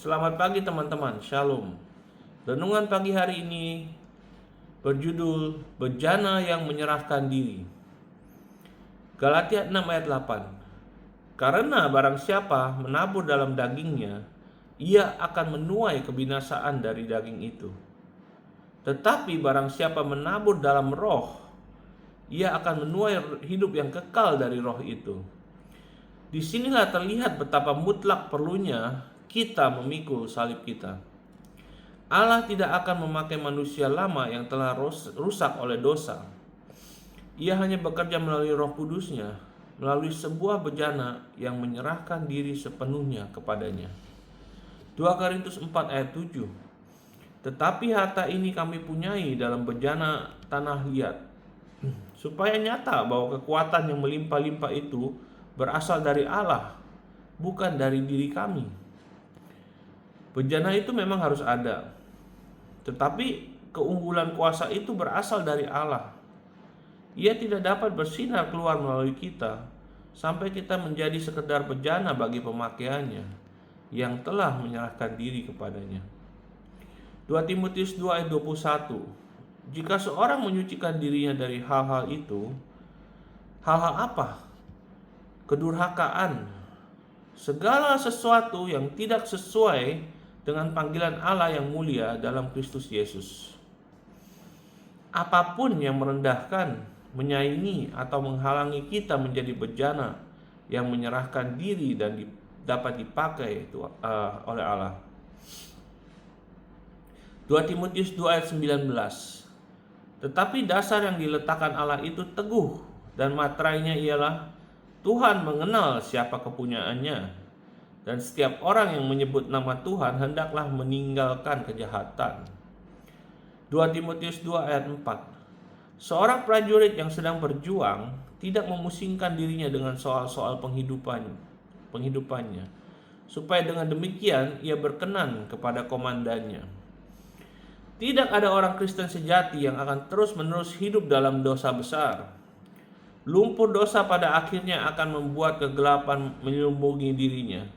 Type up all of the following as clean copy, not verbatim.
Selamat pagi teman-teman, Shalom. Renungan pagi hari ini berjudul Bejana yang Menyerahkan Diri. Galatia 6 ayat 8. Karena barang siapa menabur dalam dagingnya, ia akan menuai kebinasaan dari daging itu. Tetapi barang siapa menabur dalam roh, ia akan menuai hidup yang kekal dari roh itu. Disinilah terlihat betapa mutlak perlunya kita memikul salib kita. Allah tidak akan memakai manusia lama yang telah rusak oleh dosa. Ia hanya bekerja melalui Roh Kudus-Nya, melalui sebuah bejana yang menyerahkan diri sepenuhnya kepadanya. 2 Korintus 4 ayat 7. Tetapi harta ini kami punyai dalam bejana tanah liat, supaya nyata bahwa kekuatan yang melimpah-limpah itu berasal dari Allah, bukan dari diri kami. Bejana itu memang harus ada, tetapi keunggulan kuasa itu berasal dari Allah. Ia tidak dapat bersinar keluar melalui kita sampai kita menjadi sekedar bejana bagi pemakaiannya yang telah menyerahkan diri kepadanya. 2 Timotius 2 ayat 21. Jika seorang menyucikan dirinya dari hal-hal itu, hal-hal apa? Kedurhakaan, segala sesuatu yang tidak sesuai dengan panggilan Allah yang mulia dalam Kristus Yesus. Apapun yang merendahkan, menyaingi, atau menghalangi kita menjadi bejana yang menyerahkan diri dan dapat dipakai oleh Allah. 2 Timotius 2 ayat 19. Tetapi dasar yang diletakkan Allah itu teguh, dan materainya ialah Tuhan mengenal siapa kepunyaannya, dan setiap orang yang menyebut nama Tuhan hendaklah meninggalkan kejahatan. 2 Timotius 2 ayat 4. Seorang prajurit yang sedang berjuang tidak memusingkan dirinya dengan soal-soal penghidupannya, supaya dengan demikian ia berkenan kepada komandannya. Tidak ada orang Kristen sejati yang akan terus-menerus hidup dalam dosa besar. Lumpur dosa pada akhirnya akan membuat kegelapan menyelubungi dirinya,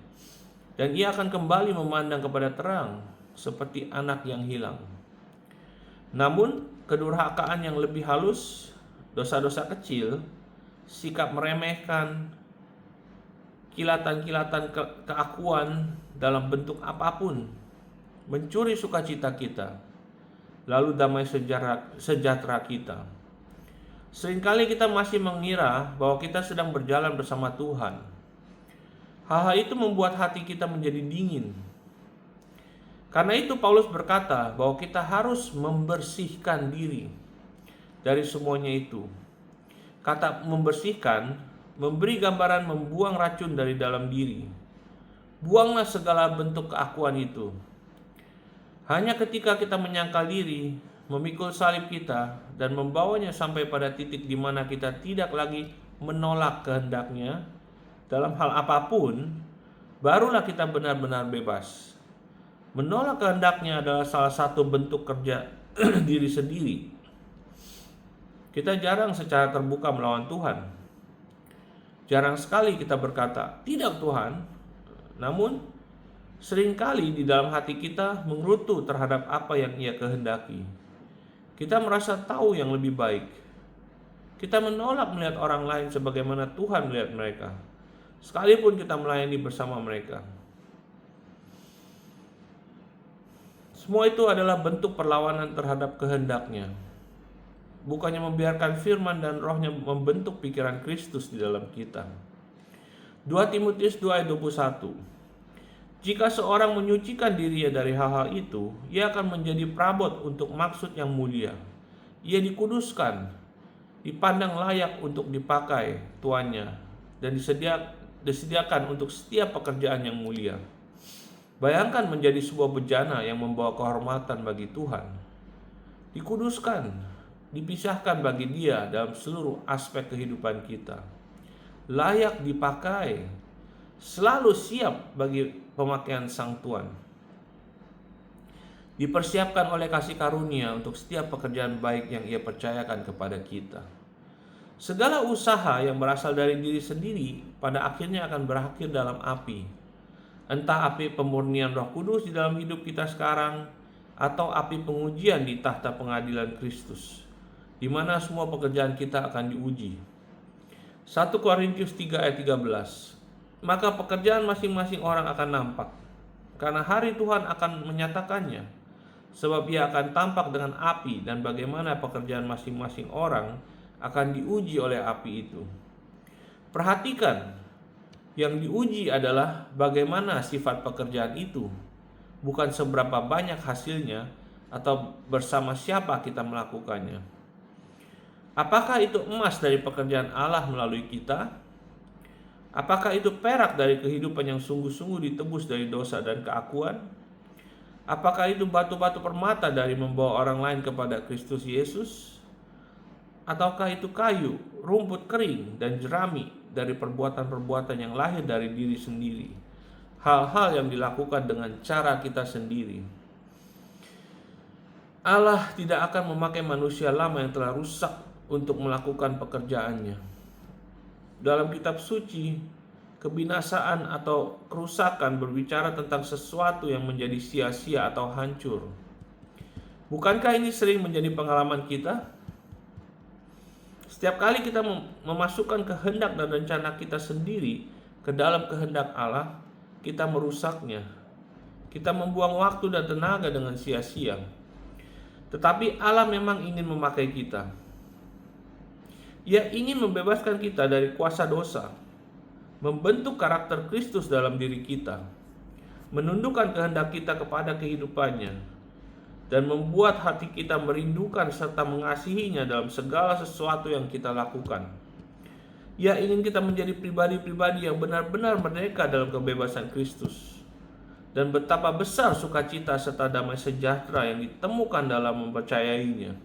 dan ia akan kembali memandang kepada terang seperti anak yang hilang. Namun kedurhakaan yang lebih halus, dosa-dosa kecil, sikap meremehkan, kilatan-kilatan keakuan dalam bentuk apapun, mencuri sukacita kita, lalu damai sejahtera kita. Seringkali kita masih mengira bahwa kita sedang berjalan bersama Tuhan. Hal-hal itu membuat hati kita menjadi dingin. Karena itu Paulus berkata bahwa kita harus membersihkan diri dari semuanya itu. Kata membersihkan memberi gambaran membuang racun dari dalam diri. Buanglah segala bentuk keakuan itu. Hanya ketika kita menyangkal diri, memikul salib kita, dan membawanya sampai pada titik di mana kita tidak lagi menolak kehendaknya dalam hal apapun, barulah kita benar-benar bebas. Menolak kehendaknya adalah salah satu bentuk kerja diri sendiri. Kita jarang secara terbuka melawan Tuhan. Jarang sekali kita berkata, "Tidak Tuhan." Namun, seringkali di dalam hati kita mengerutu terhadap apa yang Ia kehendaki. Kita merasa tahu yang lebih baik. Kita menolak melihat orang lain sebagaimana Tuhan melihat mereka, sekalipun kita melayani bersama mereka. Semua itu adalah bentuk perlawanan terhadap kehendaknya. Bukannya membiarkan firman dan rohnya membentuk pikiran Kristus di dalam kita. 2 Timotius 2 ayat 21. Jika seorang menyucikan dirinya dari hal-hal itu, ia akan menjadi prabot untuk maksud yang mulia. Ia dikuduskan, dipandang layak untuk dipakai tuannya, dan disediakan untuk setiap pekerjaan yang mulia. Bayangkan menjadi sebuah bejana yang membawa kehormatan bagi Tuhan. Dikuduskan, dipisahkan bagi Dia dalam seluruh aspek kehidupan kita. Layak dipakai, selalu siap bagi pemakaian Sang Tuan. Dipersiapkan oleh kasih karunia untuk setiap pekerjaan baik yang Ia percayakan kepada kita. Segala usaha yang berasal dari diri sendiri pada akhirnya akan berakhir dalam api. Entah api pemurnian Roh Kudus di dalam hidup kita sekarang, atau api pengujian di tahta pengadilan Kristus, di mana semua pekerjaan kita akan diuji. 1 Korintus 3 ayat 13. Maka pekerjaan masing-masing orang akan nampak, karena hari Tuhan akan menyatakannya, sebab ia akan tampak dengan api, dan bagaimana pekerjaan masing-masing orang akan diuji oleh api itu. Perhatikan, yang diuji adalah bagaimana sifat pekerjaan itu, bukan seberapa banyak hasilnya atau bersama siapa kita melakukannya. Apakah itu emas dari pekerjaan Allah melalui kita? Apakah itu perak dari kehidupan yang sungguh-sungguh ditebus dari dosa dan keakuan? Apakah itu batu-batu permata dari membawa orang lain kepada Kristus Yesus? Ataukah itu kayu, rumput kering, dan jerami dari perbuatan-perbuatan yang lahir dari diri sendiri? Hal-hal yang dilakukan dengan cara kita sendiri. Allah tidak akan memakai manusia lama yang telah rusak untuk melakukan pekerjaannya. Dalam kitab suci, kebinasaan atau kerusakan berbicara tentang sesuatu yang menjadi sia-sia atau hancur. Bukankah ini sering menjadi pengalaman kita? Setiap kali kita memasukkan kehendak dan rencana kita sendiri ke dalam kehendak Allah, kita merusaknya. Kita membuang waktu dan tenaga dengan sia-sia. Tetapi Allah memang ingin memakai kita. Ia ingin membebaskan kita dari kuasa dosa, membentuk karakter Kristus dalam diri kita, menundukkan kehendak kita kepada kehidupannya, dan membuat hati kita merindukan serta mengasihinya dalam segala sesuatu yang kita lakukan. Ia ingin kita menjadi pribadi-pribadi yang benar-benar merdeka dalam kebebasan Kristus. Dan betapa besar sukacita serta damai sejahtera yang ditemukan dalam mempercayainya.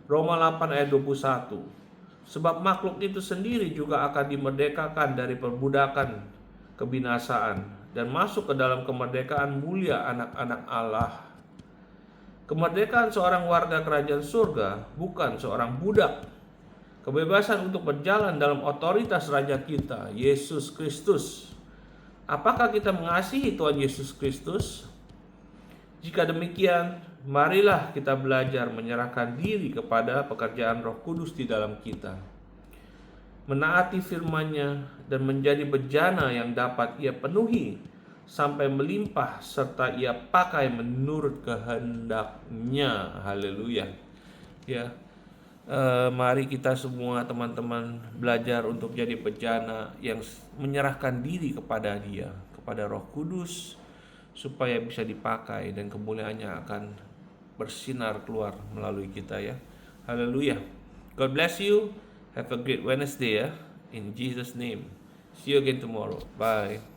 Roma 8 ayat 21. Sebab makhluk itu sendiri juga akan dimerdekakan dari perbudakan kebinasaan dan masuk ke dalam kemerdekaan mulia anak-anak Allah. Kemerdekaan seorang warga kerajaan surga bukan seorang budak. Kebebasan untuk berjalan dalam otoritas Raja kita, Yesus Kristus. Apakah kita mengasihi Tuhan Yesus Kristus? Jika demikian, marilah kita belajar menyerahkan diri kepada pekerjaan Roh Kudus di dalam kita, menaati firman-Nya dan menjadi bejana yang dapat Ia penuhi sampai melimpah serta Ia pakai menurut kehendak-Nya. Haleluya. Ya, mari kita semua teman-teman belajar untuk jadi bejana yang menyerahkan diri kepada Dia, kepada Roh Kudus, supaya bisa dipakai dan kemuliaannya akan bersinar keluar melalui kita ya. Haleluya. God bless you. Have a great Wednesday ya. In Jesus name. See you again tomorrow. Bye.